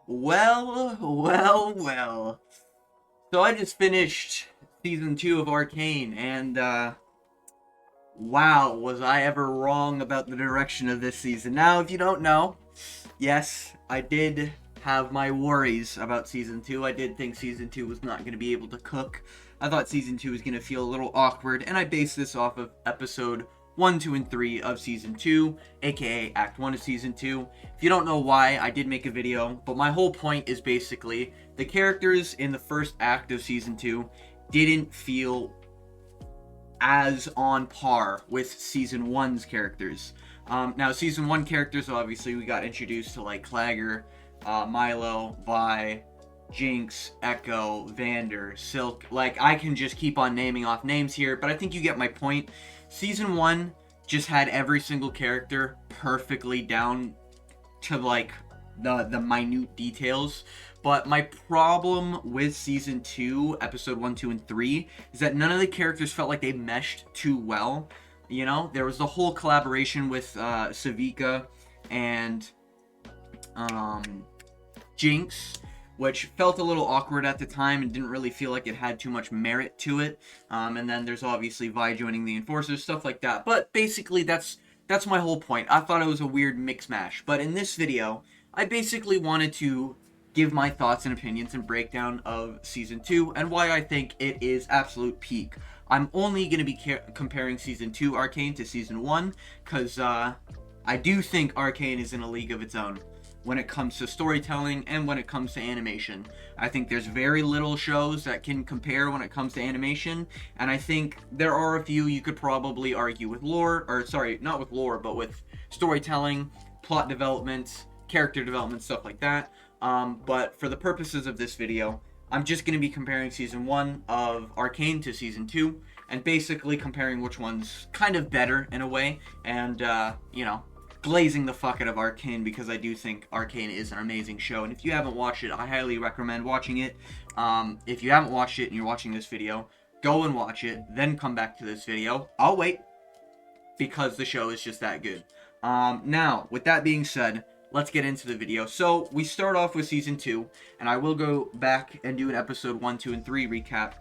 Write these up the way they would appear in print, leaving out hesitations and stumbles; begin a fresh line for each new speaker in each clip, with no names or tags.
Well. So I just finished season 2 of Arcane, and wow, was I ever wrong about the direction of this season. Now, if you don't know, yes, I did have my worries about season 2. I did think season 2 was not going to be able to cook. I thought season 2 was going to feel a little awkward, and I based this off of episode 1, 2, and 3 of season 2, aka Act 1 of season 2. If you don't know why, I did make a video, but my whole point is basically the characters in the first act of season 2 didn't feel as on par with season 1's characters. Now, season 1 characters, obviously, we got introduced to like Clagger, Milo, Vi, Jinx, Echo, Vander, Silk. Like, I can just keep on naming off names here, but I think you get my point. Season 1 just had every single character perfectly down to like the minute details. But my problem with season 2, episode 1, 2, and 3 is that none of the characters felt like they meshed too well. You know, there was the whole collaboration with Savika and Jinx, which felt a little awkward at the time and didn't really feel like it had too much merit to it. And then there's obviously Vi joining the Enforcers, stuff like that. But basically, that's my whole point. I thought it was a weird mix-mash. But in this video, I basically wanted to give my thoughts and opinions and breakdown of season 2 and why I think it is absolute peak. I'm only going to be comparing season 2 Arcane to season 1 because I do think Arcane is in a league of its own when it comes to storytelling and when it comes to animation. I think there's very little shows that can compare when it comes to animation, and I think there are a few you could probably argue with lore, or sorry, not with lore, but with storytelling, plot development, character development, stuff like that. But for the purposes of this video, I'm just going to be comparing season 1 of Arcane to season 2, and basically comparing which one's kind of better in a way, and, you know, glazing the fuck out of Arcane because I do think Arcane is an amazing show, and if you haven't watched it, I highly recommend watching it. If you haven't watched it and you're watching this video, go and watch it, then come back to this video. I'll wait, because the show is just that good. Now, with that being said, let's get into the video. So, we start off with season 2, and I will go back and do an episode 1, 2, and 3 recap.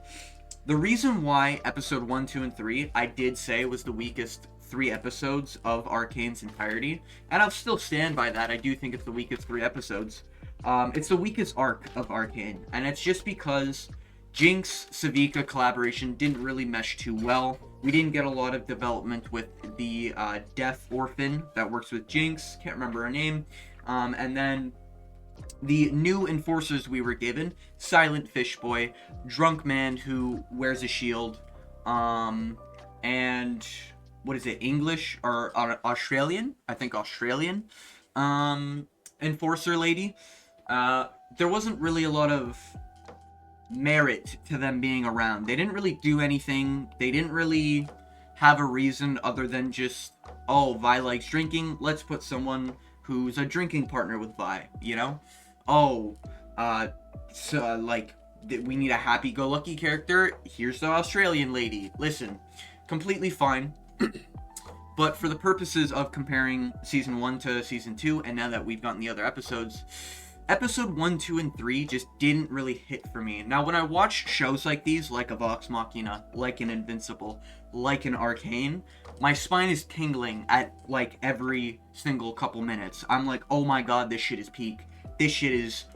The reason why episode 1, 2, and 3 I did say was the weakest 3 episodes of Arcane's entirety, and I'll still stand by that. I do think it's the weakest 3 episodes. It's the weakest arc of Arcane, and it's just because Jinx-Savika collaboration didn't really mesh too well. We didn't get a lot of development with the Death Orphan that works with Jinx, can't remember her name, and then the new enforcers we were given, Silent Fish Boy, Drunk Man who wears a shield, and what is it, English or Australian? I think Australian enforcer lady. There wasn't really a lot of merit to them being around. They didn't really do anything. They didn't really have a reason other than just, oh, Vi likes drinking, let's put someone who's a drinking partner with Vi, you know? Oh, so, like, we need a happy-go-lucky character, here's the Australian lady. Listen, completely fine. But for the purposes of comparing season 1 to season 2, and now that we've gotten the other episodes, episode 1, 2, and 3 just didn't really hit for me. Now, when I watch shows like these, like a Vox Machina, like an Invincible, like an Arcane, my spine is tingling at, like, every single couple minutes. I'm like, oh my god, this shit is peak. This shit is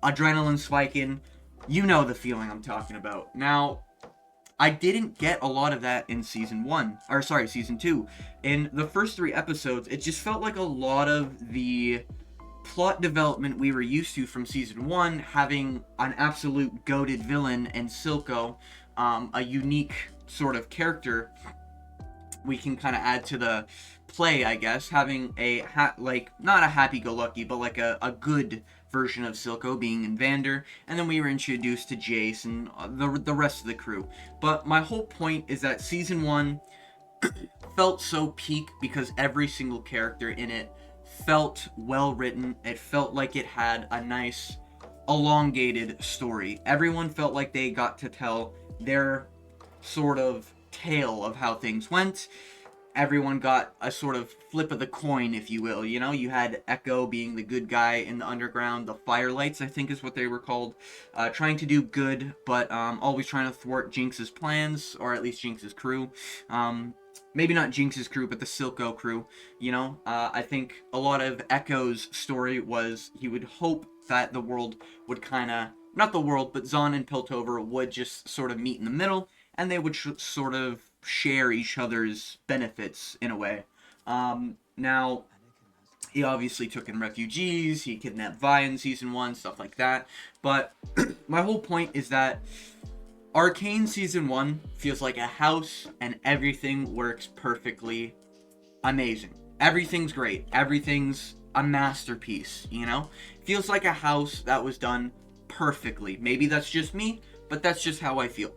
adrenaline spiking. You know the feeling I'm talking about. Now, I didn't get a lot of that in season 2. In the first 3 episodes, it just felt like a lot of the plot development we were used to from season 1, having an absolute goated villain and Silco, a unique sort of character we can kind of add to the play, I guess, having a, not a happy-go-lucky, but like a good version of Silco being in Vander, and then we were introduced to Jace and the rest of the crew. But my whole point is that season 1 felt so peak because every single character in it felt well written. It felt like it had a nice elongated story. Everyone felt like they got to tell their sort of tale of how things went. everyone got a sort of flip of the coin, if you will. You know, you had Echo being the good guy in the underground, the Firelights, I think is what they were called, trying to do good, but always trying to thwart Jinx's plans, or at least Jinx's crew. Maybe not Jinx's crew, but the Silco crew. You know, I think a lot of Echo's story was he would hope that the world would kind of, not the world, but Zahn and Piltover would just sort of meet in the middle, and they would sort of share each other's benefits in a way. Now, he obviously took in refugees, he kidnapped Vi in Season 1, stuff like that. But my whole point is that Arcane Season 1 feels like a house, and everything works perfectly amazing. Everything's great. Everything's a masterpiece, you know? Feels like a house that was done perfectly. Maybe that's just me, but that's just how I feel.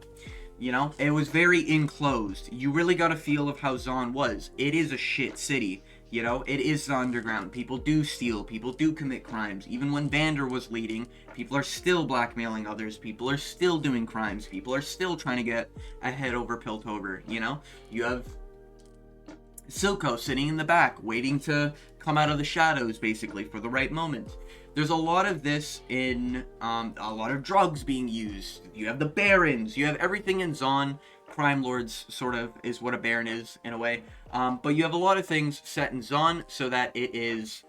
You know, it was very enclosed. You really got a feel of how Zahn was. It is a shit city, you know? It is the underground. People do steal. People do commit crimes. Even when Vander was leading, people are still blackmailing others. People are still doing crimes. People are still trying to get ahead over Piltover, you know? You have Silco sitting in the back, waiting to come out of the shadows, basically, for the right moment. There's a lot of this in a lot of drugs being used. You have the barons, you have everything in Zahn. Crime Lords sort of is what a baron is in a way. But you have a lot of things set in Zahn so that it is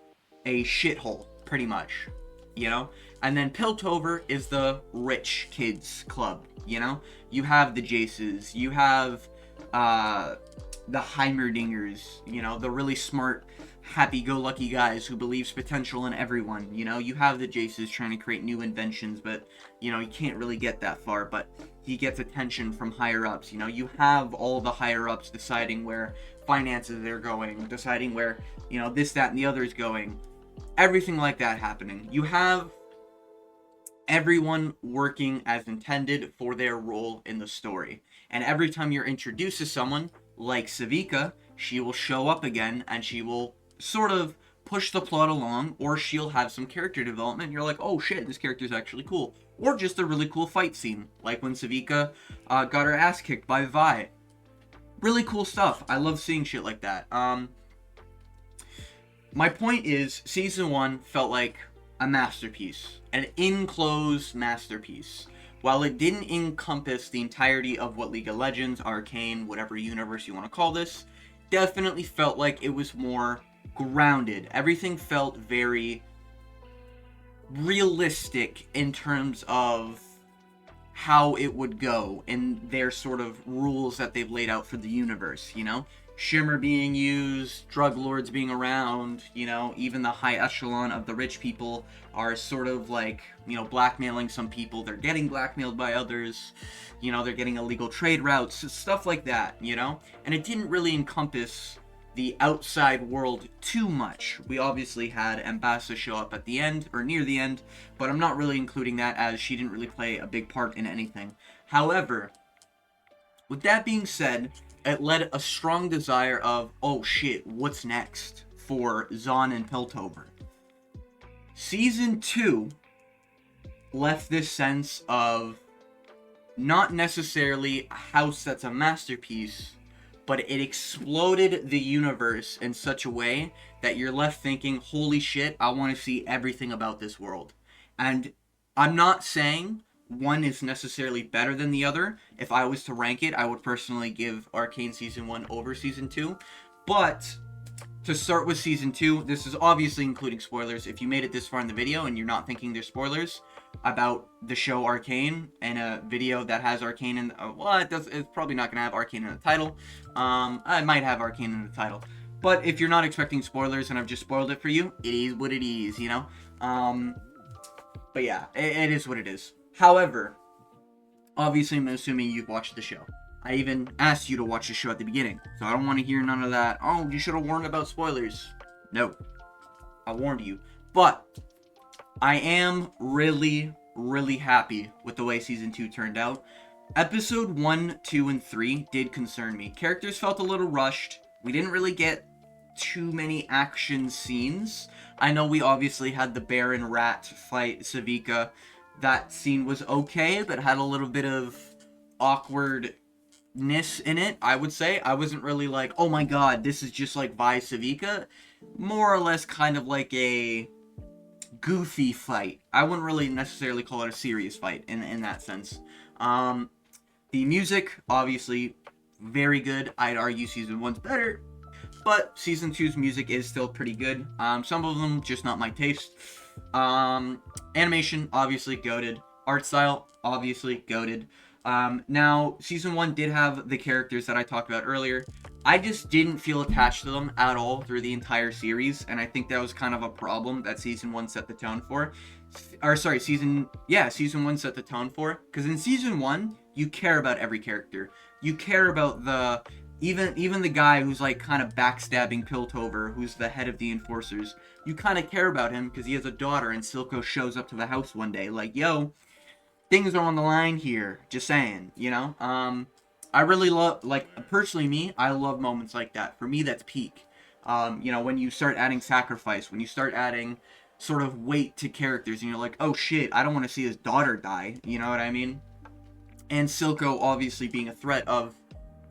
a shithole, pretty much, you know? And then Piltover is the rich kids club, you know? You have the Jaces, you have the Heimerdingers, you know, the really smart, happy-go-lucky guys who believes potential in everyone, you know? You have the Jaces trying to create new inventions, but, you know, you can't really get that far, but he gets attention from higher-ups, you know? You have all the higher-ups deciding where finances are going, deciding where, you know, this, that, and the other is going. Everything like that happening. You have everyone working as intended for their role in the story. And every time you're introduced to someone, like Savika, she will show up again, and she will sort of push the plot along, or she'll have some character development. You're like, oh shit, this character's actually cool. Or just a really cool fight scene, like when Savika got her ass kicked by Vi. Really cool stuff. I love seeing shit like that. My point is, Season 1 felt like a masterpiece. An enclosed masterpiece. While it didn't encompass the entirety of what League of Legends, Arcane, whatever universe you want to call this, definitely felt like it was more grounded. Everything felt very realistic in terms of how it would go and their sort of rules that they've laid out for the universe, you know? Shimmer being used, drug lords being around, you know, even the high echelon of the rich people are sort of like, you know, blackmailing some people. They're getting blackmailed by others, you know, they're getting illegal trade routes, stuff like that, you know? And it didn't really encompass the outside world too much. We obviously had Ambassa show up at the end, or near the end, but I'm not really including that as she didn't really play a big part in anything. However, with that being said, it led a strong desire of, oh shit, what's next for Zahn and Piltover? Season 2 left this sense of not necessarily a house that's a masterpiece, but it exploded the universe in such a way that you're left thinking, holy shit, I want to see everything about this world. And I'm not saying one is necessarily better than the other. If I was to rank it, I would personally give Arcane Season 1 over Season 2. But to start with Season 2, this is obviously including spoilers. If you made it this far in the video and you're not thinking there's spoilers about the show Arcane and a video that has Arcane in... well, it's probably not going to have Arcane in the title. I might have Arcane in the title. But if you're not expecting spoilers and I've just spoiled it for you, it is what it is, you know? But yeah, it is what it is. However, obviously I'm assuming you've watched the show. I even asked you to watch the show at the beginning, so I don't want to hear none of that, oh, you should have warned about spoilers. No, I warned you. But I am really, really happy with the way Season 2 turned out. Episode 1, 2, and 3 did concern me. Characters felt a little rushed. We didn't really get too many action scenes. I know we obviously had the Baron Rat fight Savika. That scene was okay, but had a little bit of awkward ness in it, I would say. I wasn't really like, oh my god, this is just like Vi Savica. More or less kind of like a goofy fight. I wouldn't really necessarily call it a serious fight in that sense. The music, obviously, very good. I'd argue season 1's better, but season 2's music is still pretty good. Some of them just not my taste. Animation, obviously goated. Art style, obviously goated. Now, season 1 did have the characters that I talked about earlier. I just didn't feel attached to them at all through the entire series, and I think that was kind of a problem that season 1 set the tone for. Season 1 set the tone for. Because in season 1, you care about every character. You care about the... Even the guy who's like kind of backstabbing Piltover, who's the head of the Enforcers. You kind of care about him because he has a daughter, and Silco shows up to the house one day like, yo, things are on the line here. Just saying, you know? I really love, like, personally me, I love moments like that. For me, that's peak. You know, when you start adding sacrifice, when you start adding sort of weight to characters, and you're like, oh shit, I don't want to see his daughter die. You know what I mean? And Silco obviously being a threat of,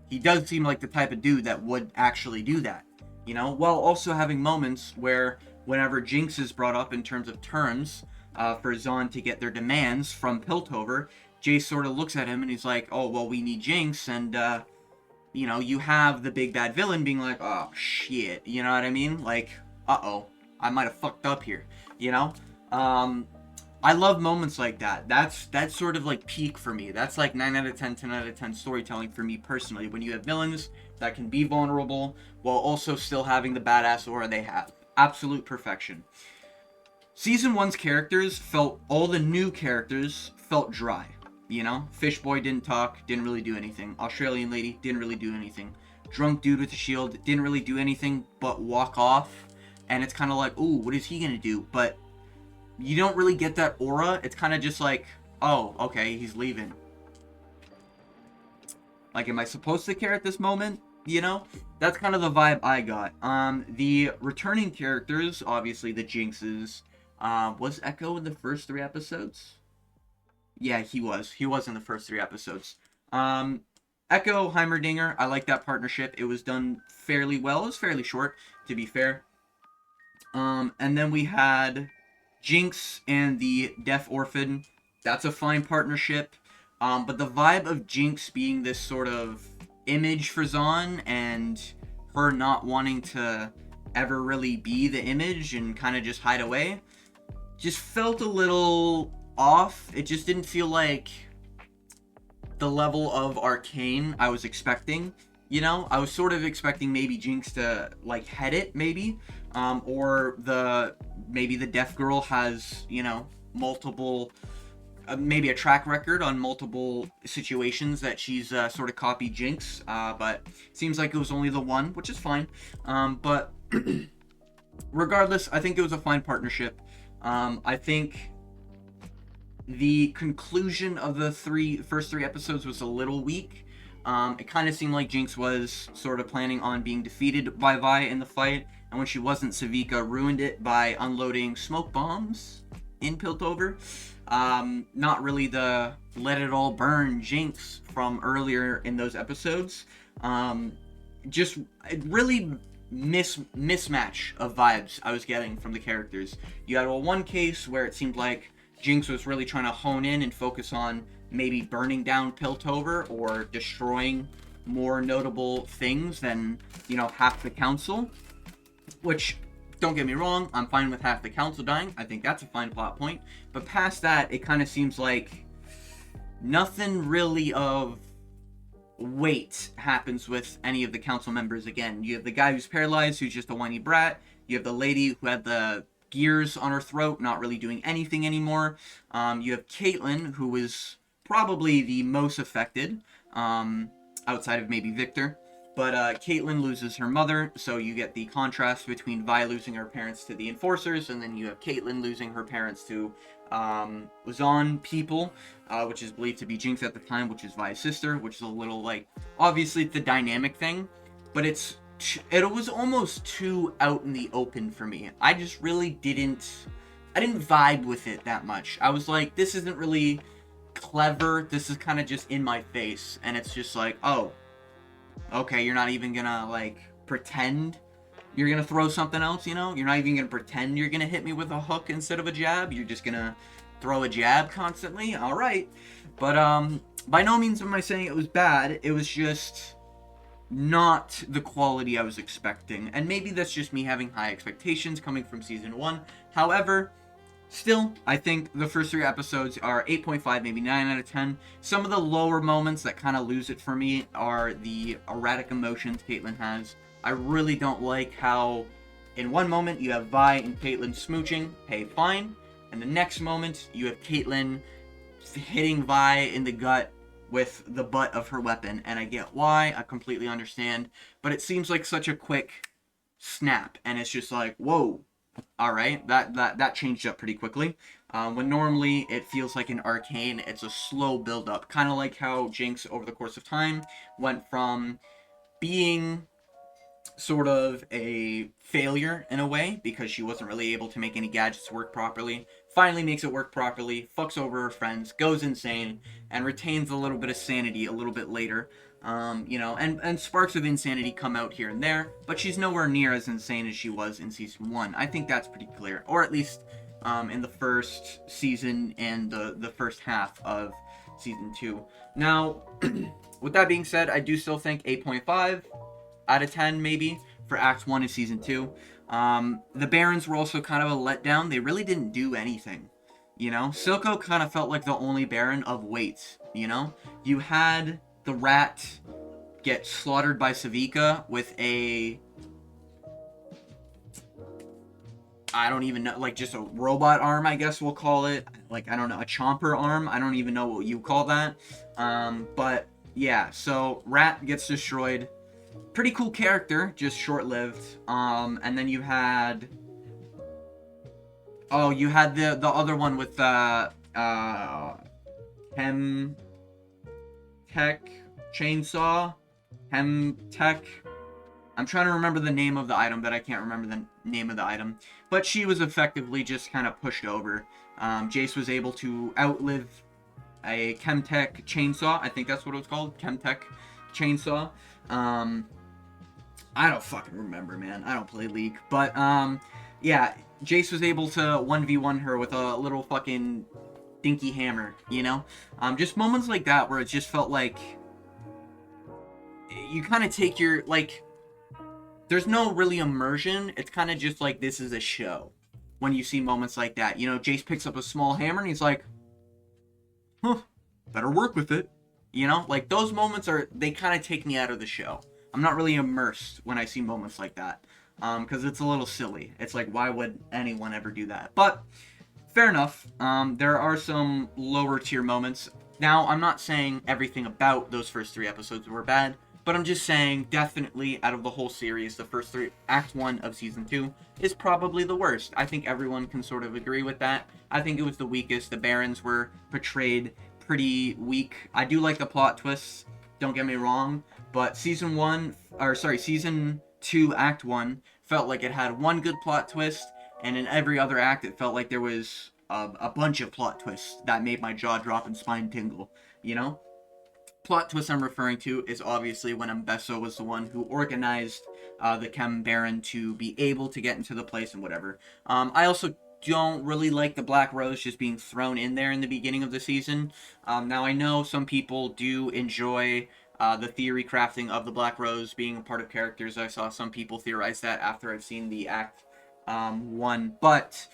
he does seem like the type of dude that would actually do that. You know? While also having moments where whenever Jinx is brought up in terms of terms for Zaun to get their demands from Piltover, Jace sort of looks at him and he's like, oh, well, we need Jinx, and, you know, you have the big bad villain being like, oh, shit, you know what I mean? Like, uh-oh, I might have fucked up here, you know? I love moments like that. That's sort of like peak for me. That's like 9 out of 10, 10 out of 10 storytelling for me personally. When you have villains that can be vulnerable while also still having the badass aura they have. Absolute perfection. Season 1's characters all the new characters felt dry. You know? Fish Boy didn't talk, didn't really do anything. Australian Lady didn't really do anything. Drunk Dude with the shield didn't really do anything but walk off. And it's kind of like, ooh, what is he gonna do? But you don't really get that aura. It's kind of just like, oh, okay, he's leaving. Like, am I supposed to care at this moment? You know? That's kind of the vibe I got. The returning characters, obviously the Jinxes. Was Echo in the first 3 episodes? Yeah, he was. He was in the first 3 episodes. Echo, Heimerdinger, I like that partnership. It was done fairly well. It was fairly short, to be fair. And then we had Jinx and the Deaf Orphan. That's a fine partnership. But the vibe of Jinx being this sort of image for Zaun and her not wanting to ever really be the image and kind of just hide away just felt a little off. It just didn't feel like the level of Arcane I was expecting. You know, I was sort of expecting maybe Jinx to like head it, maybe, or maybe the Deaf Girl has, you know, multiple, maybe a track record on multiple situations that she's sort of copied Jinx, but it seems like it was only the one, which is fine. But regardless, I think it was a fine partnership. I think the conclusion of the first three episodes was a little weak. It kind of seemed like Jinx was sort of planning on being defeated by Vi in the fight, and when she wasn't, Savica ruined it by unloading smoke bombs in Piltover. Not really the let it all burn Jinx from earlier in those episodes. Just really mismatch of vibes I was getting from the characters. You had one case where it seemed like Jinx was really trying to hone in and focus on maybe burning down Piltover or destroying more notable things than, you know, half the council. Which, don't get me wrong, I'm fine with half the council dying. I think that's a fine plot point. But past that, it kind of seems like nothing really of weight happens with any of the council members again. You have the guy who's paralyzed, who's just a whiny brat. You have the lady who had the gears on her throat, not really doing anything anymore. You have Caitlyn, who is probably the most affected, outside of maybe Victor. But Caitlyn loses her mother, so you get the contrast between Vi losing her parents to the Enforcers, and then you have Caitlyn losing her parents to Zaun people, which is believed to be Jinx at the time, which is Vi's sister, which is a little, like, obviously the dynamic thing, but it was almost too out in the open for me. I just really didn't vibe with it that much. I was like, this isn't really clever. This is kind of just in my face, and it's just like, oh, okay, you're not even gonna like pretend you're gonna throw something else, you know? You're not even gonna pretend you're gonna hit me with a hook instead of a jab. You're just gonna throw a jab constantly. All right, but by no means am I saying it was bad. It was just not the quality I was expecting, and maybe that's just me having high expectations coming from season 1. However, still, I think the first 3 episodes are 8.5, maybe 9 out of 10. Some of the lower moments that kind of lose it for me are the erratic emotions Caitlyn has. I really don't like how in one moment you have Vi and Caitlyn smooching, hey, fine, and the next moment you have Caitlyn hitting Vi in the gut with the butt of her weapon, and I get why, I completely understand, but it seems like such a quick snap, and it's just like, whoa, alright, that changed up pretty quickly, when normally it feels like in Arcane, it's a slow build-up, kind of like how Jinx, over the course of time, went from being sort of a failure in a way, because she wasn't really able to make any gadgets work properly, finally makes it work properly, fucks over her friends, goes insane, and retains a little bit of sanity a little bit later. You know, and sparks of insanity come out here and there, but she's nowhere near as insane as she was in season 1. I think that's pretty clear, or at least in the first season and the first half of season 2. Now, with that being said, I do still think 8.5 out of 10 maybe for Act 1 of season 2. The Barons were also kind of a letdown. They really didn't do anything, you know? Silco kind of felt like the only Baron of weight, you know? You had the rat get slaughtered by Savika with a, I don't even know, like just a robot arm, I guess we'll call it. Like, I don't know, a chomper arm. I don't even know what you call that. But yeah, so rat gets destroyed. Pretty cool character, just short-lived. And then you had, oh, you had the other one with Chem Tech Chainsaw, Chem Tech. I'm trying to remember the name of the item, but I can't remember the name of the item. But she was effectively just kind of pushed over. Jace was able to outlive a Chemtech Chainsaw. I think that's what it was called, Chemtech Chainsaw. I don't fucking remember, man. I don't play League. But, yeah, Jace was able to 1v1 her with a little fucking dinky hammer, you know? Just moments like that where it just felt like you kind of take your, like, there's no really immersion. It's kind of just like, this is a show when you see moments like that. You know, Jace picks up a small hammer and he's like, huh, better work with it. You know, like, those moments are, they kind of take me out of the show. I'm not really immersed when I see moments like that, because it's a little silly. It's like, why would anyone ever do that? But, fair enough. There are some lower tier moments. Now, I'm not saying everything about those first 3 episodes were bad, but I'm just saying, definitely, out of the whole series, the first 3, Act 1 of Season 2, is probably the worst. I think everyone can sort of agree with that. I think it was the weakest. The Barons were portrayed pretty weak. I do like the plot twists, don't get me wrong, but Season 2, Act 1, felt like it had one good plot twist, and in every other act, it felt like there was a bunch of plot twists that made my jaw drop and spine tingle, you know? Plot twist I'm referring to is obviously when Mbesso was the one who organized the Chem Baron to be able to get into the place and whatever. I also don't really like the Black Rose just being thrown in there in the beginning of the season. Now, I know some people do enjoy the theory crafting of the Black Rose being a part of characters. I saw some people theorize that after I've seen the Act 1. But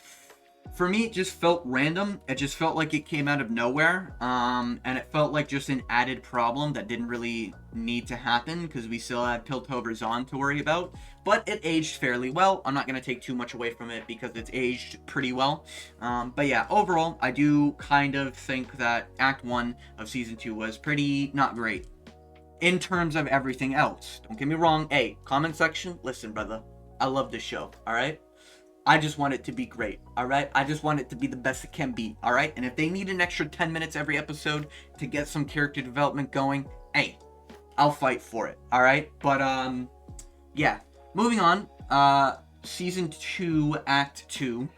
for me, it just felt random. It just felt like it came out of nowhere. And it felt like just an added problem that didn't really need to happen because we still had Piltover Zahn to worry about. But it aged fairly well. I'm not going to take too much away from it because it's aged pretty well. But yeah, overall, I do kind of think that Act 1 of Season 2 was pretty not great in terms of everything else. Don't get me wrong. Hey, comment section, listen, brother. I love this show, alright? I just want it to be great, alright? I just want it to be the best it can be, alright? And if they need an extra 10 minutes every episode to get some character development going, hey, I'll fight for it, alright? But, yeah. Moving on, Season 2, Act 2.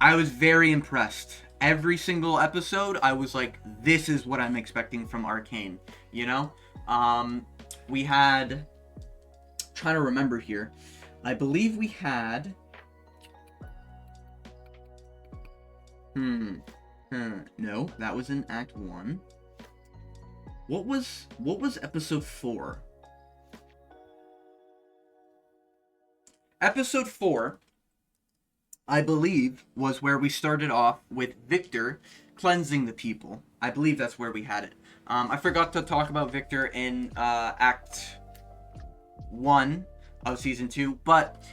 I was very impressed every single episode, I was like, this is what I'm expecting from Arcane, you know? We had, trying to remember here, I believe we had, no, that was in Act 1. What was episode 4? Episode 4, I believe, was where we started off with Victor cleansing the people. I believe that's where we had it. I forgot to talk about Victor in Act 1 of Season 2, but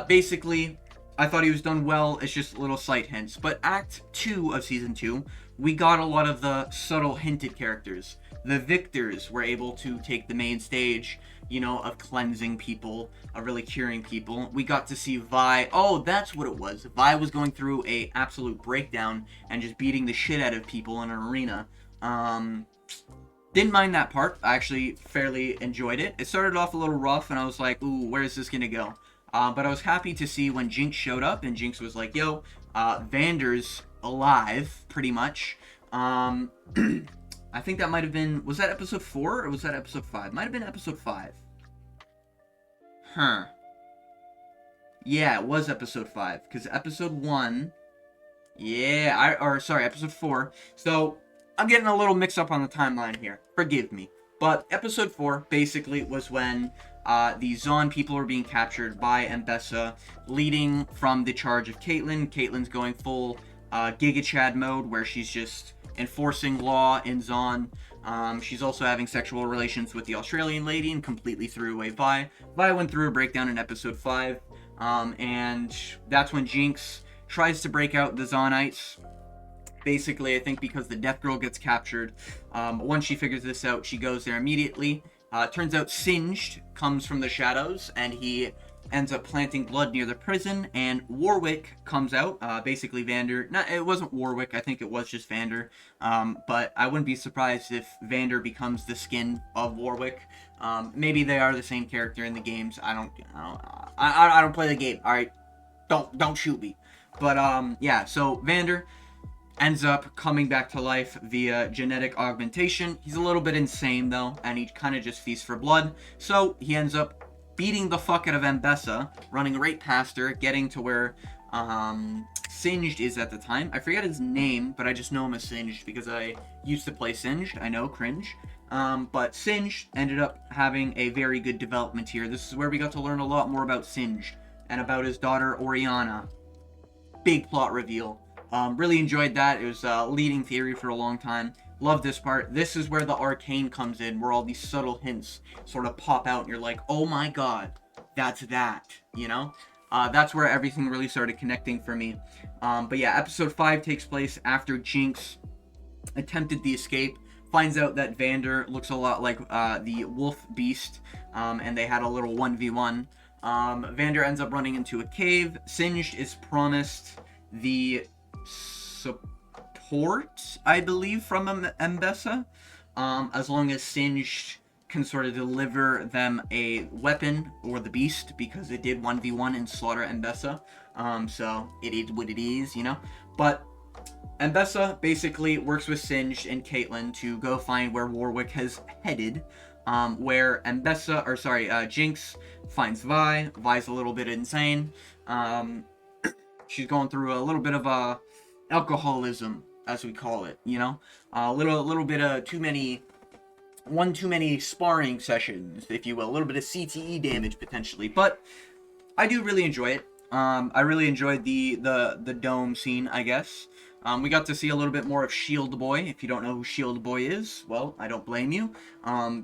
basically, I thought he was done well. It's just little slight hints. But Act 2 of Season 2, we got a lot of the subtle hinted characters. The Victors were able to take the main stage, you know, of cleansing people, of really curing people. We got to see Vi. Oh, that's what it was. Vi was going through a absolute breakdown and just beating the shit out of people in an arena. Didn't mind that part. I actually fairly enjoyed it. It started off a little rough, and I was like, ooh, where is this gonna go? But I was happy to see when Jinx showed up, and Jinx was like, yo, Vander's alive, pretty much. I think that might have been, was that episode 4 or was that episode 5? Might have been episode 5. Huh. Yeah, it was episode 5, because episode 1, yeah, episode 4. So, I'm getting a little mixed up on the timeline here. Forgive me. But episode 4 basically was when the Zon people are being captured by Mbessa, leading from the charge of Caitlyn. Caitlyn's going full Giga Chad mode, where she's just enforcing law in Zon. She's also having sexual relations with the Australian lady and completely threw away Vi. Vi went through a breakdown in episode 5, and that's when Jinx tries to break out the Zonites. Basically, I think because the Death Girl gets captured. Once she figures this out, she goes there immediately. Turns out Singed comes from the shadows, and he ends up planting blood near the prison, and Warwick comes out. Basically, Vander... it wasn't Warwick, I think it was just Vander. But I wouldn't be surprised if Vander becomes the skin of Warwick. Maybe they are the same character in the games. I don't play the game. Alright, don't shoot me. But, yeah, so Vander ends up coming back to life via genetic augmentation. He's a little bit insane, though, and he kind of just feasts for blood. So, he ends up beating the fuck out of Mbessa, running right past her, getting to where Singed is at the time. I forget his name, but I just know him as Singed because I used to play Singed. I know, cringe. But Singed ended up having a very good development here. This is where we got to learn a lot more about Singed and about his daughter, Oriana. Big plot reveal. Really enjoyed that. It was a leading theory for a long time. Love this part. This is where the Arcane comes in, where all these subtle hints sort of pop out, and you're like, oh my god, that's that, you know? That's where everything really started connecting for me. But yeah, episode 5 takes place after Jinx attempted the escape, finds out that Vander looks a lot like the Wolf Beast, and they had a little 1v1. Vander ends up running into a cave. Singed is promised the support, I believe, from Mbessa, as long as Singed can sort of deliver them a weapon or the beast, because it did 1v1 and slaughter Mbessa. So it is what it is, you know. But Mbessa basically works with Singed and Caitlyn to go find where Warwick has headed, where Jinx finds Vi. Vi's a little bit insane. She's going through a little bit of alcoholism, as we call it, you know, a little bit of too many sparring sessions, if you will, a little bit of CTE damage potentially, but I do really enjoy it. I really enjoyed the dome scene, I guess. We got to see a little bit more of Shield Boy. If you don't know who Shield Boy is, well, I don't blame you,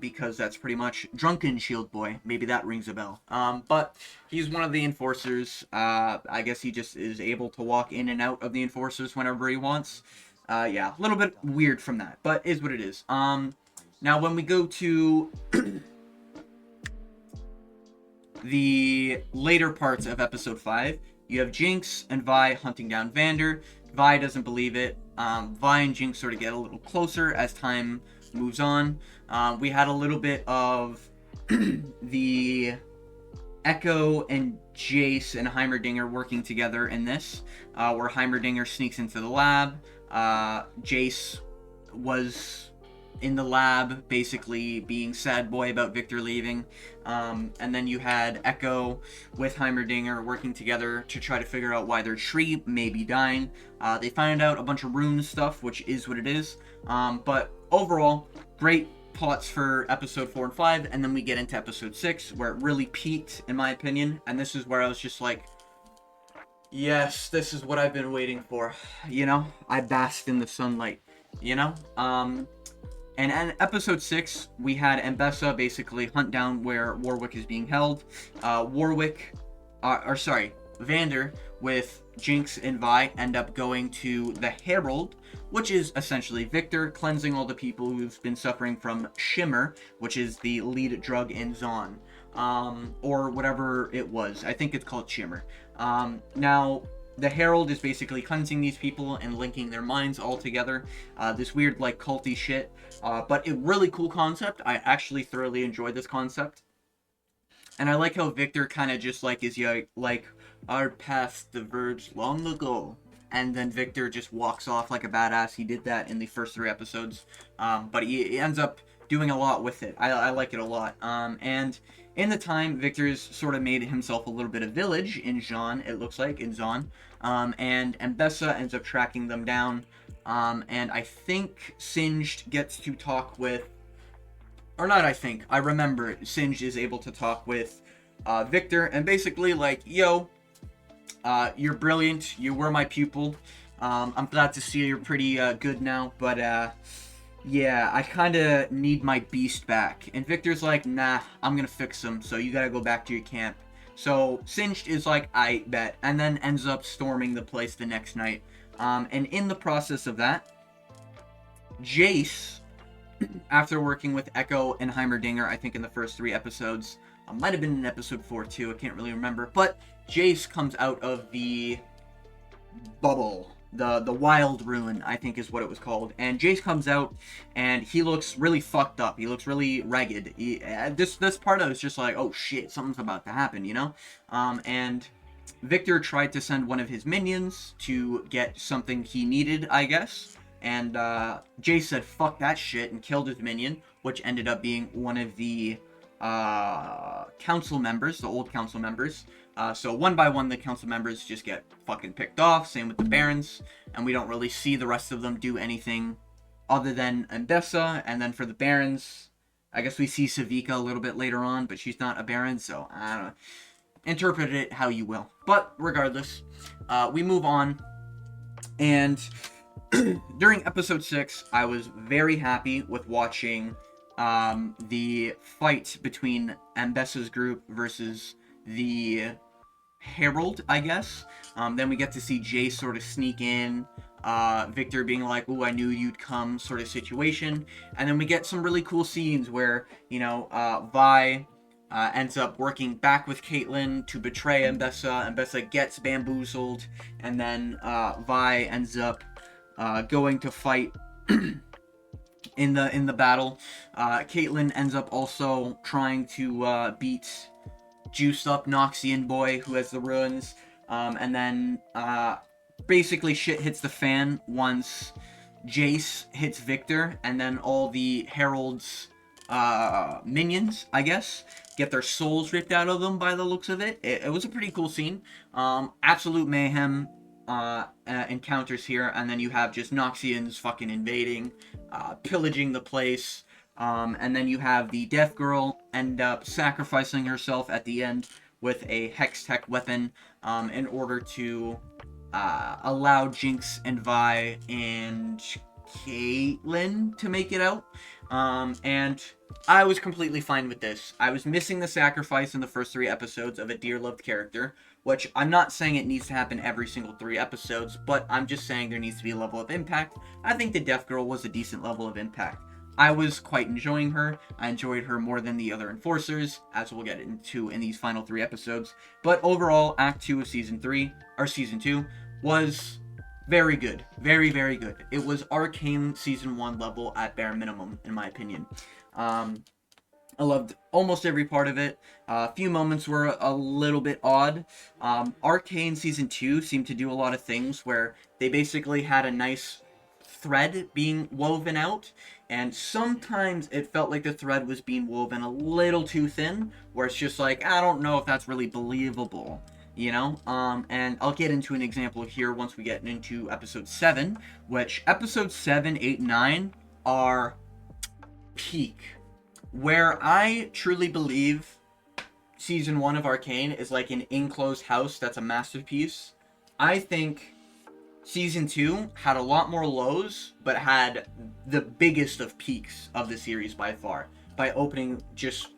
because that's pretty much Drunken Shield Boy. Maybe that rings a bell. But he's one of the enforcers. I guess he just is able to walk in and out of the enforcers whenever he wants. Yeah, a little bit weird from that, but is what it is. Now, when we go to the later parts of episode 5, you have Jinx and Vi hunting down Vander. Vi doesn't believe it. Vi and Jinx sort of get a little closer as time moves on. We had a little bit of the Echo and Jace and Heimerdinger working together in this, where Heimerdinger sneaks into the lab. Jace was in the lab, basically being sad boy about Victor leaving. And then you had Echo with Heimerdinger working together to try to figure out why their tree may be dying. They find out a bunch of rune stuff, which is what it is. But overall, great plots for episode 4 and 5, and then we get into episode 6, where it really peaked, in my opinion. And this is where I was just like, yes, this is what I've been waiting for. You know, I basked in the sunlight, you know? And in episode 6, we had Mbessa basically hunt down where Warwick is being held. Vander with Jinx and Vi end up going to the Herald, which is essentially Victor, cleansing all the people who've been suffering from Shimmer, which is the lead drug in Zaun. Or whatever it was. I think it's called Shimmer. Now, the Herald is basically cleansing these people and linking their minds all together. This weird, like, culty shit. But a really cool concept. I actually thoroughly enjoyed this concept. And I like how Victor kind of just, like, is, like, our past diverged long ago. And then Victor just walks off like a badass. He did that in the first 3 episodes. But he ends up doing a lot with it. I like it a lot. And in the time, Victor's sort of made himself a little bit of village in Zaun, it looks like, in Zaun. And Mbessa ends up tracking them down. And I think Singed gets to talk with... Or not I think, I remember Singed is able to talk with Victor. And basically like, yo, you're brilliant. You were my pupil. I'm glad to see you're pretty good now. But yeah, I kind of need my beast back. And Victor's like, nah, I'm going to fix him. So you got to go back to your camp. So Singed is like, I bet. And then ends up storming the place the next night. And in the process of that, Jace, after working with Echo and Heimerdinger, I think in the first 3 episodes, might have been in episode 4 too, I can't really remember, but Jace comes out of the bubble, the wild ruin, I think is what it was called, and Jace comes out, and he looks really fucked up, he looks really ragged. This part I was just like, oh shit, something's about to happen, you know? And Victor tried to send one of his minions to get something he needed, I guess, and Jace said fuck that shit and killed his minion, which ended up being one of the council members, the old council members. So one by one, the council members just get fucking picked off. Same with the barons, and we don't really see the rest of them do anything other than Mbessa. And then for the barons, I guess we see Savika a little bit later on, but she's not a baron, so I don't know. Interpret it how you will. But regardless, we move on, and during episode 6, I was very happy with watching the fight between Mbessa's group versus the Herald, I guess. Then we get to see Jace sort of sneak in, Victor being like, ooh, I knew you'd come sort of situation. And then we get some really cool scenes where, you know, Vi ends up working back with Caitlyn to betray Mbessa. Mbessa gets bamboozled, and then Vi ends up going to fight in the battle. Caitlyn ends up also trying to beat juiced up Noxian boy who has the ruins, and then basically shit hits the fan once Jace hits Victor, and then all the Herald's minions, I guess, get their souls ripped out of them by the looks of it. It was a pretty cool scene. Absolute mayhem encounters here, and then you have just Noxians fucking invading, pillaging the place, and then you have the Death Girl end up sacrificing herself at the end with a Hex Tech weapon in order to allow Jinx and Vi and Caitlyn to make it out. And I was completely fine with this. I was missing the sacrifice in the first 3 episodes of a dear-loved character, which I'm not saying it needs to happen every single 3 episodes, but I'm just saying there needs to be a level of impact. I think the Death Girl was a decent level of impact. I was quite enjoying her. I enjoyed her more than the other enforcers, as we'll get into in these final 3 episodes. But overall, Act 2 of Season 2, was very good. Very, very good. It was Arcane Season 1 level at bare minimum, in my opinion. I loved almost every part of it. A few moments were a little bit odd. Arcane Season 2 seemed to do a lot of things where they basically had a nice thread being woven out, and sometimes it felt like the thread was being woven a little too thin, where it's just like, I don't know if that's really believable. And I'll get into an example here once we get into episode 7, which episodes 7, 8, 9 are peak, where I truly believe season 1 of Arcane is like an enclosed house that's a masterpiece. I think season 2 had a lot more lows, but had the biggest of peaks of the series by far, by opening just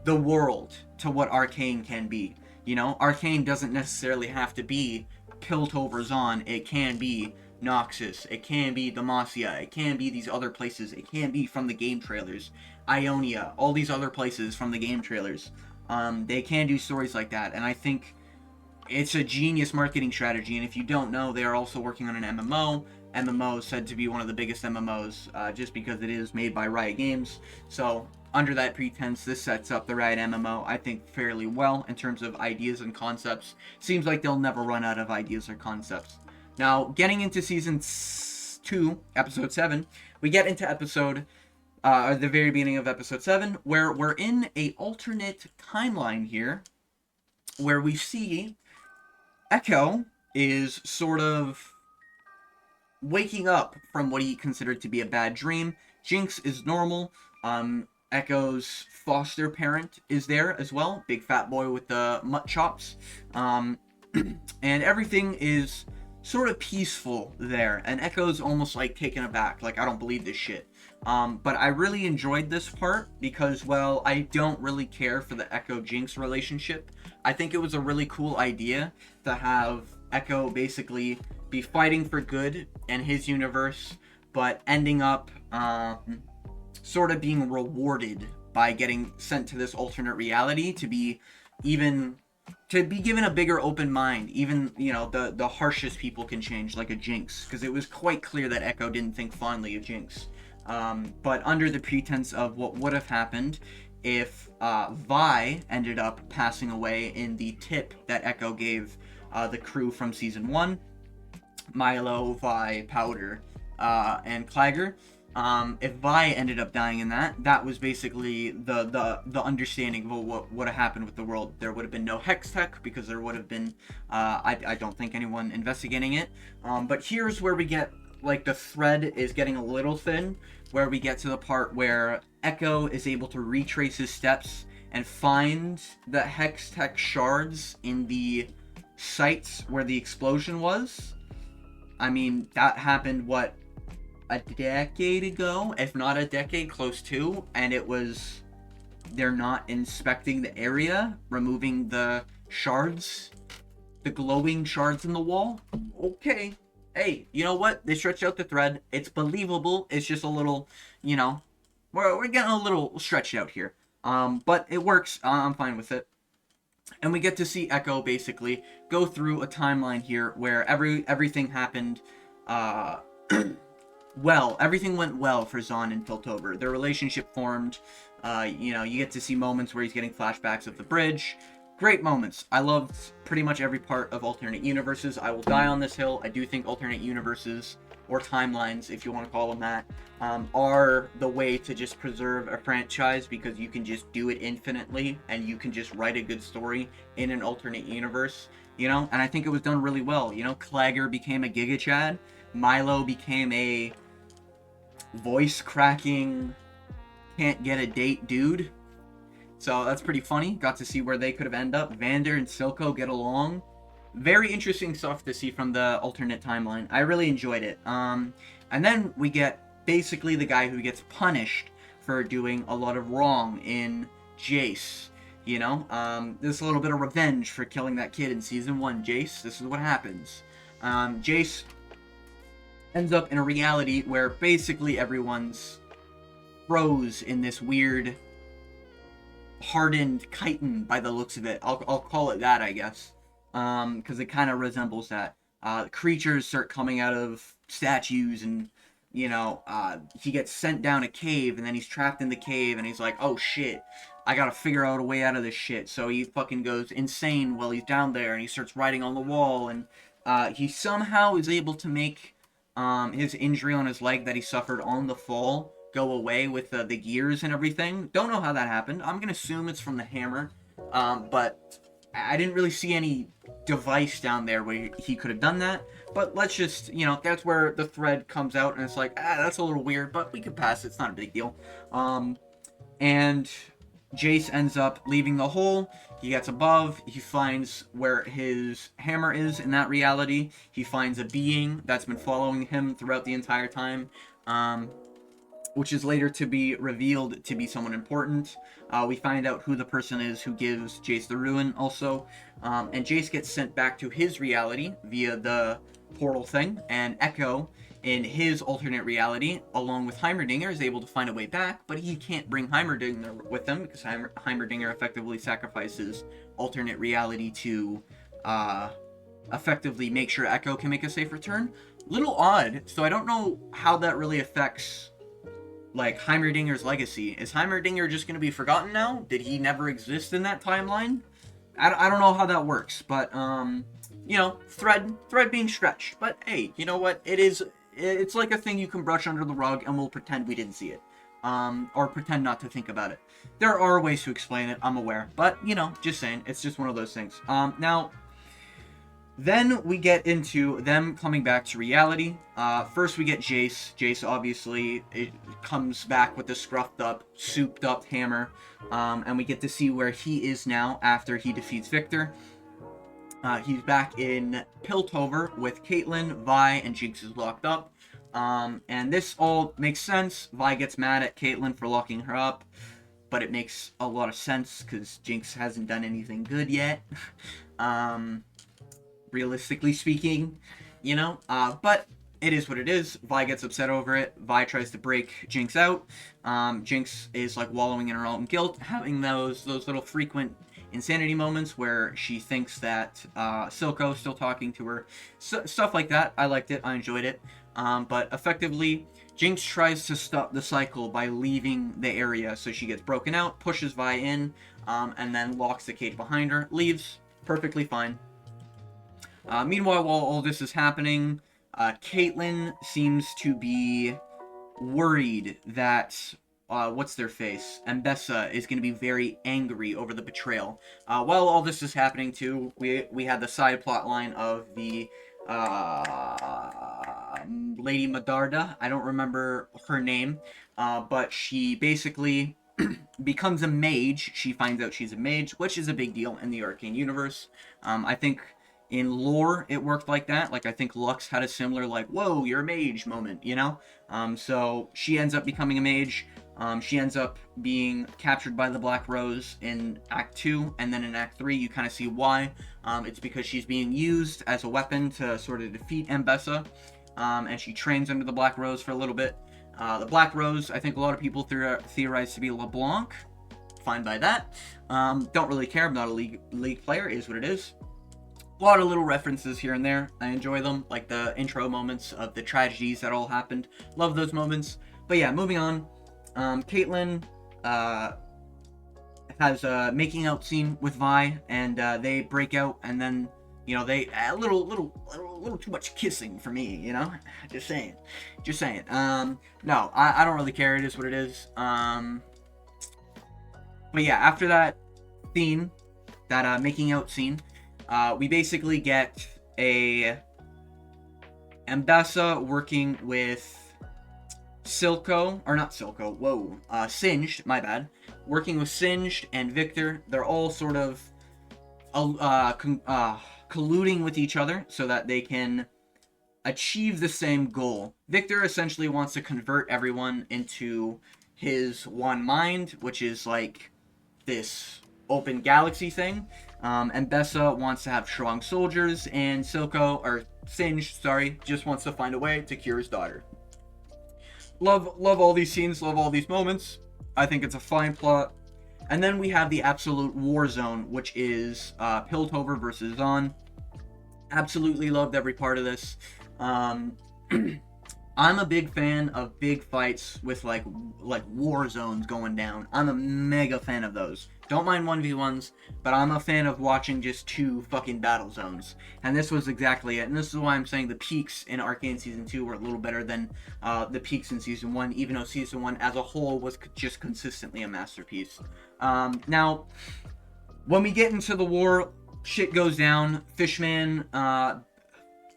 the world to what Arcane can be. Arcane doesn't necessarily have to be Piltover Zon. It can be Noxus. It can be Demacia. It can be these other places. It can be from the game trailers. Ionia. All these other places from the game trailers. They can do stories like that, and I think it's a genius marketing strategy. And if you don't know, they are also working on an MMO. MMO is said to be one of the biggest MMOs, just because it is made by Riot Games. So under that pretense, this sets up the Riot MMO, I think, fairly well in terms of ideas and concepts. Seems like they'll never run out of ideas or concepts. Now, getting into Season 2, Episode 7, we get into the very beginning of Episode 7, where we're in a alternate timeline here, where we see Echo is sort of waking up from what he considered to be a bad dream. Jinx is normal. Echo's foster parent is there as well. Big fat boy with the mutt chops. And everything is sort of peaceful there. And Echo's almost like taken aback. Like, I don't believe this shit. But I really enjoyed this part because, well, I don't really care for the Echo-Jinx relationship. I think it was a really cool idea to have Echo basically be fighting for good in his universe, but ending up sort of being rewarded by getting sent to this alternate reality to be given a bigger open mind. Even, the harshest people can change, like a Jinx, because it was quite clear that Echo didn't think fondly of Jinx. But under the pretense of what would have happened if Vi ended up passing away in the tip that Echo gave the crew from Season 1, Milo, Vi, Powder, and Clagger. If Vi ended up dying in that was basically the understanding of what would have happened with the world. There would have been no Hex Tech because there would have been, I don't think anyone investigating it. But here's where we get, like, the thread is getting a little thin, where we get to the part where Echo is able to retrace his steps and find the Hex Tech shards in the sites where the explosion was. I mean, that happened, a decade ago, if not a decade, close to, and they're not inspecting the area, removing the shards, the glowing shards in the wall. Okay. Hey, you know what? They stretched out the thread. It's believable. It's just a little, we're getting a little stretched out here. But it works. I'm fine with it. And we get to see Echo basically go through a timeline here where everything happened, well. Everything went well for Zon and Piltover. Their relationship formed. You get to see moments where he's getting flashbacks of the bridge. Great moments. I loved pretty much every part of alternate universes. I will die on this hill. I do think alternate universes, or timelines, if you want to call them that, are the way to just preserve a franchise, because you can just do it infinitely, and you can just write a good story in an alternate universe, and I think it was done really well. Clagger became a Giga Chad. Milo became a voice-cracking, can't-get-a-date dude. So that's pretty funny. Got to see where they could have ended up. Vander and Silco get along. Very interesting stuff to see from the alternate timeline. I really enjoyed it. And then we get basically the guy who gets punished for doing a lot of wrong in Jace. This little bit of revenge for killing that kid in Season 1. Jace, this is what happens. Jace ends up in a reality where basically everyone's froze in this weird hardened chitin by the looks of it. I'll call it that, I guess, because it kind of resembles that. Creatures start coming out of statues, and he gets sent down a cave, and then he's trapped in the cave, and he's like, oh shit, I gotta figure out a way out of this shit. So he fucking goes insane while he's down there, and he starts writing on the wall, and he somehow is able to make his injury on his leg that he suffered on the fall go away with the gears and everything. Don't know how that happened. I'm gonna assume it's from the hammer, but I didn't really see any device down there where he could have done that. But let's just, that's where the thread comes out, and it's like, that's a little weird, but we can pass it. It's not a big deal. And Jace ends up leaving the hole. He gets above. He finds where his hammer is in that reality. He finds a being that's been following him throughout the entire time, which is later to be revealed to be someone important. We find out who the person is who gives Jace the Ruin also. And Jace gets sent back to his reality via the portal thing. And Echo, in his alternate reality, along with Heimerdinger, is able to find a way back. But he can't bring Heimerdinger with him because Heimerdinger effectively sacrifices alternate reality to effectively make sure Echo can make a safe return. Little odd. So I don't know how that really affects like Heimerdinger's legacy. Is Heimerdinger just going to be forgotten now? Did he never exist in that timeline? I don't know how that works, but thread being stretched. But hey, you know what? It's like a thing you can brush under the rug, and we'll pretend we didn't see it, or pretend not to think about it. There are ways to explain it, I'm aware, but just saying, it's just one of those things. Now. Then we get into them coming back to reality. First we get Jace. Jace obviously comes back with the scruffed up, souped up hammer. And we get to see where he is now after he defeats Victor. He's back in Piltover with Caitlyn, Vi, and Jinx is locked up. And this all makes sense. Vi gets mad at Caitlyn for locking her up. But it makes a lot of sense because Jinx hasn't done anything good yet. Realistically speaking, but it is what it is. Vi gets upset over it. Vi tries to break Jinx out. Jinx is like wallowing in her own guilt, having those little frequent insanity moments where she thinks that Silco's still talking to her. Stuff like that. I liked it. I enjoyed it. But effectively, Jinx tries to stop the cycle by leaving the area. So she gets broken out, pushes Vi in, and then locks the cage behind her. Leaves. Perfectly fine. Meanwhile, while all this is happening, Caitlyn seems to be worried that, what's their face? Mbessa is going to be very angry over the betrayal. While all this is happening too, we had the side plot line of the, Lady Medarda. I don't remember her name, but she basically becomes a mage. She finds out she's a mage, which is a big deal in the Arcane universe. I think in lore, it worked like that. Like, I think Lux had a similar, like, whoa, you're a mage moment, So she ends up becoming a mage. She ends up being captured by the Black Rose in Act 2, and then in Act 3, you kind of see why. It's because she's being used as a weapon to sort of defeat Mbessa, and she trains under the Black Rose for a little bit. The Black Rose, I think a lot of people theorize to be LeBlanc. Fine by that. Don't really care. I'm not a League player. It is what it is. A lot of little references here and there. I enjoy them, like the intro moments of the tragedies that all happened. Love those moments. But yeah, moving on. Caitlyn has a making out scene with Vi, and they break out, and then they a little too much kissing for me. Just saying. No, I don't really care. It is what it is. But yeah, after that scene, that making out scene. We basically get a Mbessa working with Silco, or not Silco, Singed, my bad. Working with Singed and Victor. They're all sort of colluding with each other so that they can achieve the same goal. Victor essentially wants to convert everyone into his one mind, which is like this open galaxy thing. Mbessa wants to have strong soldiers, and Singed, just wants to find a way to cure his daughter. Love all these scenes, love all these moments. I think it's a fine plot. And then we have the absolute war zone, which is Piltover versus Zon. Absolutely loved every part of this. I'm a big fan of big fights with like war zones going down. I'm a mega fan of those. Don't mind 1v1s, but I'm a fan of watching just two fucking battle zones. And this was exactly it. And this is why I'm saying the peaks in Arcane Season 2 were a little better than the peaks in Season 1, even though Season 1 as a whole was just consistently a masterpiece. Now, when we get into the war, shit goes down. Fishman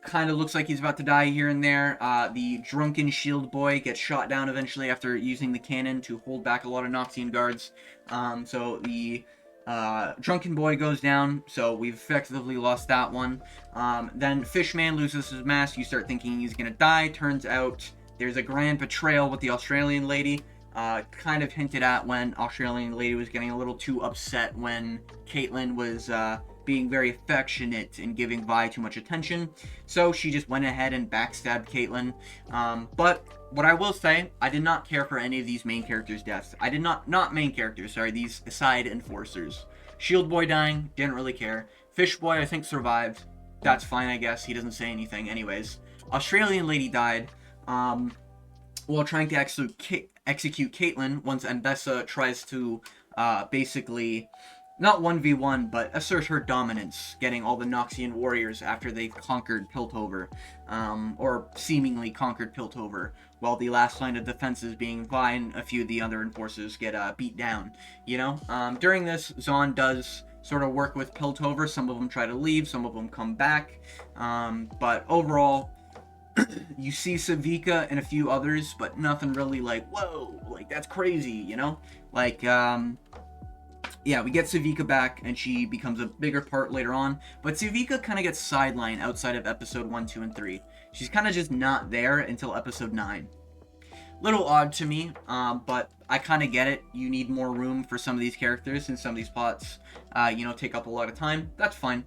kind of looks like he's about to die here and there. The drunken shield boy gets shot down eventually after using the cannon to hold back a lot of Noxian guards. So the drunken boy goes down, so we've effectively lost that one. Then Fishman loses his mask. You start thinking he's gonna die. Turns out there's a grand betrayal with the Australian lady. Kind of hinted at when Australian lady was getting a little too upset when Caitlyn was being very affectionate and giving Vi too much attention. So she just went ahead and backstabbed Caitlyn. But what I will say, I did not care for any of these main characters' deaths. I did not main characters, sorry, these side enforcers. Shield Boy dying, didn't really care. Fish Boy, I think, survived. That's fine, I guess. He doesn't say anything anyways. Australian lady died while trying to execute Caitlyn once Mbessa tries to basically not 1v1, but assert her dominance, getting all the Noxian warriors after they've conquered Piltover, or seemingly conquered Piltover, while the last line of defenses being Vi and a few of the other enforcers get beat down, you know? During this, Zon does sort of work with Piltover. Some of them try to leave, some of them come back, but overall, you see Savika and a few others, but nothing really like, whoa, like, that's crazy, you know? Like, yeah, we get Savika back, and she becomes a bigger part later on, but Savika kind of gets sidelined outside of episode 1, 2, and 3. She's kind of just not there until episode 9. Little odd to me, but I kind of get it. You need more room for some of these characters, and some of these plots, you know, take up a lot of time. That's fine.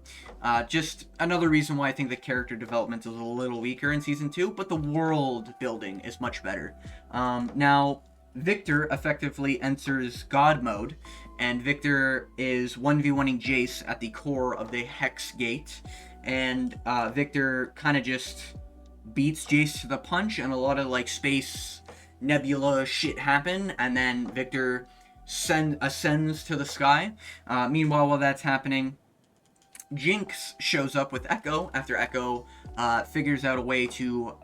Just another reason why I think the character development is a little weaker in Season 2, but the world building is much better. Now, Victor effectively enters God mode, and Victor is 1v1ing Jace at the core of the Hex Gate, and Victor kind of just beats Jace to the punch, and a lot of like space nebula shit happen, and then Victor ascends to the sky. Meanwhile, while that's happening, Jinx shows up with Echo after Echo figures out a way to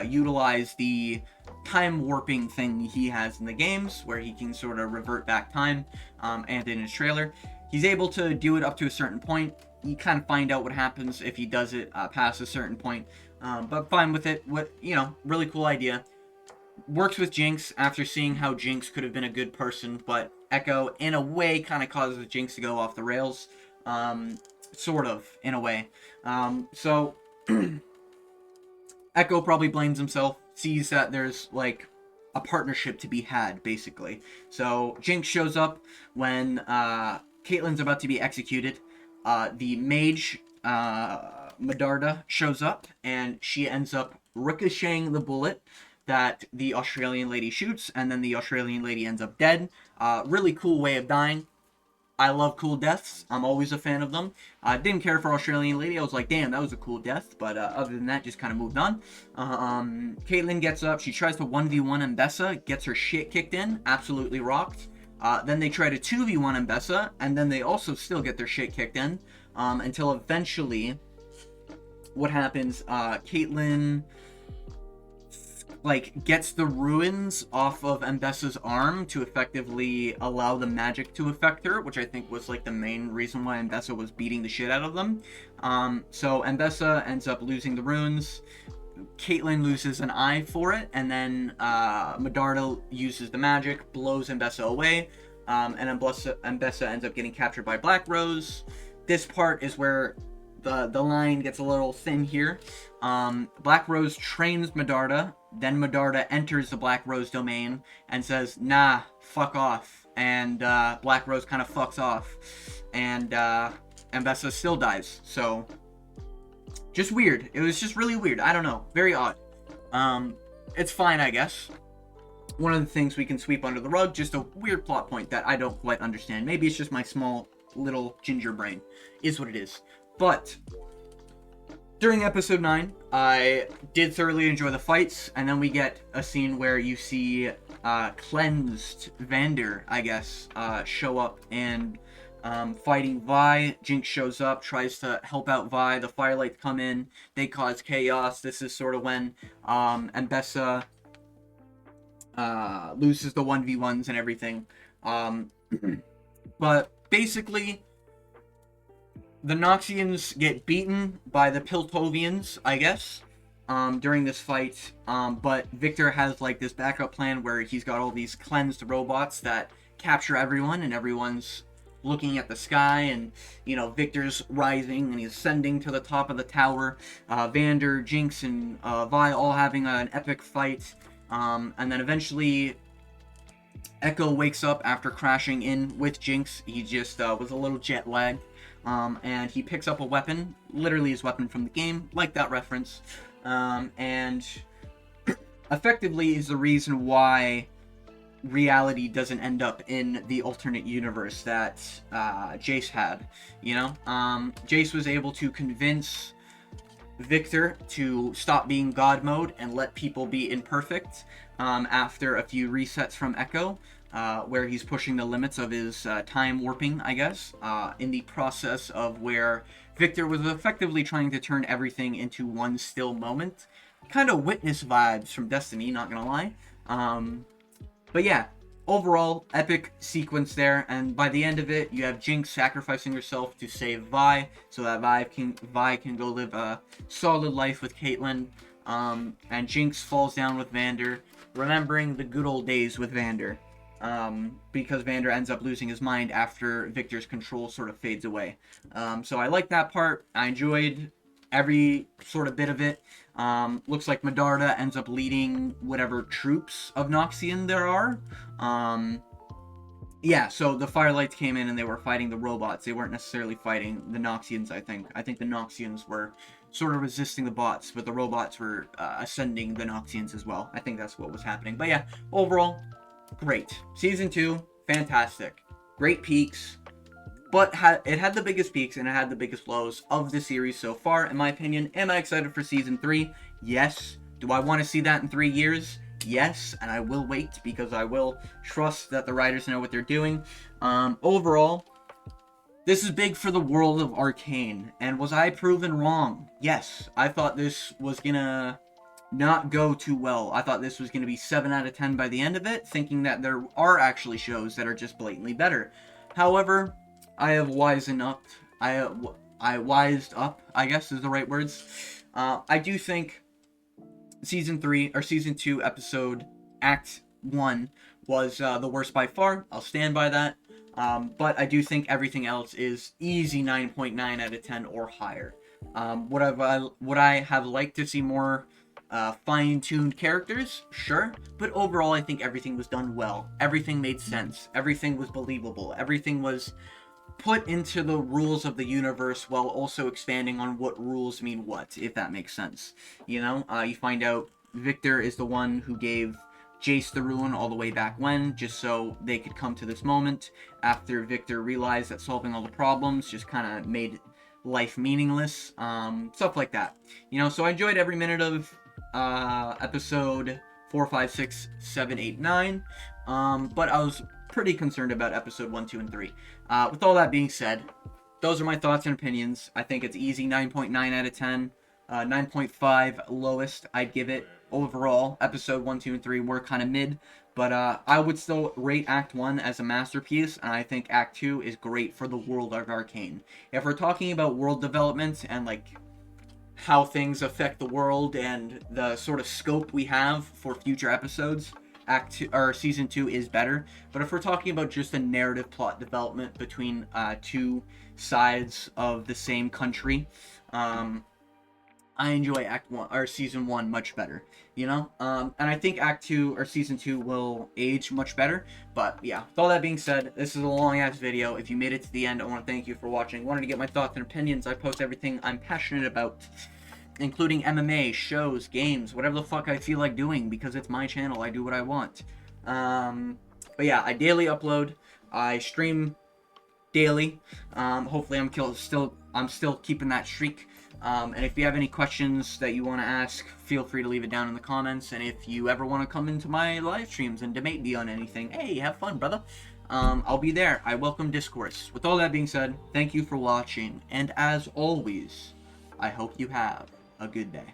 utilize the time warping thing he has in the games, where he can sort of revert back time, and in his trailer. He's able to do it up to a certain point. You kind of find out what happens if he does it past a certain point, but fine with it. What, you know, really cool idea. Works with Jinx after seeing how Jinx could have been a good person, but Echo, in a way, kind of causes Jinx to go off the rails. Sort of, in a way. So, Echo probably blames himself, sees that there's, like, a partnership to be had, basically. So, Jinx shows up when Caitlyn's about to be executed. The mage, Medarda, shows up, and she ends up ricocheting the bullet that the Australian lady shoots, and then the Australian lady ends up dead. Really cool way of dying. I love cool deaths. I'm always a fan of them. I didn't care for Australian lady. I was like, damn, that was a cool death. But other than that, just kind of moved on. Caitlyn gets up. She tries to 1v1 Mbessa. Gets her shit kicked in. Absolutely rocked. Then they try to 2v1 Mbessa. And then they also still get their shit kicked in. Until eventually, what happens, Caitlyn like gets the ruins off of Mbessa's arm to effectively allow the magic to affect her, which I think was like the main reason why Mbessa was beating the shit out of them. So Mbessa ends up losing the runes. Caitlyn loses an eye for it, and then Medarda uses the magic, blows Mbessa away, and Mbessa ends up getting captured by Black Rose. This part is where the line gets a little thin here. Black Rose trains Medarda, then Medarda enters the Black Rose domain and says, nah, fuck off. And Black Rose kind of fucks off. And Mbessa still dies. So, just weird. It was just really weird. I don't know. Very odd. It's fine, I guess. One of the things we can sweep under the rug, just a weird plot point that I don't quite understand. Maybe it's just my small little ginger brain. Is what it is. But During episode 9, I did thoroughly enjoy the fights, and then we get a scene where you see cleansed Vander, I guess, show up and fighting Vi. Jinx shows up, tries to help out Vi. The Firelights come in, they cause chaos. This is sort of when Ambessa loses the 1v1s and everything. But basically, the Noxians get beaten by the Piltovians, I guess, during this fight. But Victor has like this backup plan where he's got all these cleansed robots that capture everyone, and everyone's looking at the sky, and you know, Victor's rising and he's ascending to the top of the tower. Vander, Jinx, and Vi all having an epic fight. And then eventually Echo wakes up after crashing in with Jinx. He just was a little jet lagged. And he picks up a weapon, literally his weapon from the game, like that reference, and effectively is the reason why reality doesn't end up in the alternate universe that Jace had, you know? Jace was able to convince Victor to stop being God mode and let people be imperfect after a few resets from Echo. Where he's pushing the limits of his time warping, I guess, in the process of where Victor was effectively trying to turn everything into one still moment. Kind of Witness vibes from Destiny, not gonna lie. But yeah, overall, epic sequence there, and by the end of it, you have Jinx sacrificing herself to save Vi, so that Vi can go live a solid life with Caitlyn, and Jinx falls down with Vander, remembering the good old days with Vander. Because Vander ends up losing his mind after Victor's control sort of fades away. So I like that part. I enjoyed every sort of bit of it. Looks like Medarda ends up leading whatever troops of Noxian there are. Yeah, so the Firelights came in and they were fighting the robots. They weren't necessarily fighting the Noxians, I think. I think the Noxians were sort of resisting the bots, but the robots were ascending the Noxians as well. I think that's what was happening. But yeah, overall, great. Season 2, fantastic. Great peaks, but it had the biggest peaks and it had the biggest lows of the series so far, in my opinion. Am I excited for Season 3? Yes. Do I want to see that in 3 years? Yes, and I will wait because I will trust that the writers know what they're doing. Overall, this is big for the world of Arcane, and was I proven wrong? Yes. I thought this was gonna not go too well. I thought this was going to be 7 out of 10 by the end of it, thinking that there are actually shows that are just blatantly better. However, I have wisened up. I wised up, I guess is the right words. I do think Season 2 episode Act 1 was the worst by far. I'll stand by that. But I do think everything else is easy 9.9 out of 10 or higher. Would I have liked to see more fine-tuned characters? Sure. But overall, I think everything was done well. Everything made sense. Everything was believable. Everything was put into the rules of the universe while also expanding on what rules mean what, if that makes sense. You know, you find out Victor is the one who gave Jace the rune all the way back when, just so they could come to this moment after Victor realized that solving all the problems just kind of made life meaningless. Stuff like that. You know, so I enjoyed every minute of episode 4, 5, 6, 7, 8, 9. But I was pretty concerned about episode 1, 2, and 3. With all that being said, those are my thoughts and opinions. I think it's easy 9.9 out of 10. 9.5 lowest I'd give it overall. Episode 1, 2, and 3 were kind of mid, but I would still rate Act 1 as a masterpiece, and I think Act 2 is great for the world of Arcane. If we're talking about world development and like how things affect the world and the sort of scope we have for future episodes, Act 2 or Season 2 is better. But if we're talking about just a narrative plot development between two sides of the same country, I enjoy Act 1 or Season 1 much better, you know? And I think Act 2 or Season 2 will age much better. But yeah, with all that being said, this is a long ass video. If you made it to the end, I want to thank you for watching. Wanted to get my thoughts and opinions. I post everything I'm passionate about, including MMA, shows, games, whatever the fuck I feel like doing, because it's my channel. I do what I want. But yeah, I daily upload. I stream daily. Hopefully I'm still keeping that streak. And if you have any questions that you want to ask, feel free to leave it down in the comments. And if you ever want to come into my live streams and debate me on anything, hey, have fun, brother. I'll be there. I welcome discourse. With all that being said, thank you for watching. And as always, I hope you have a good day.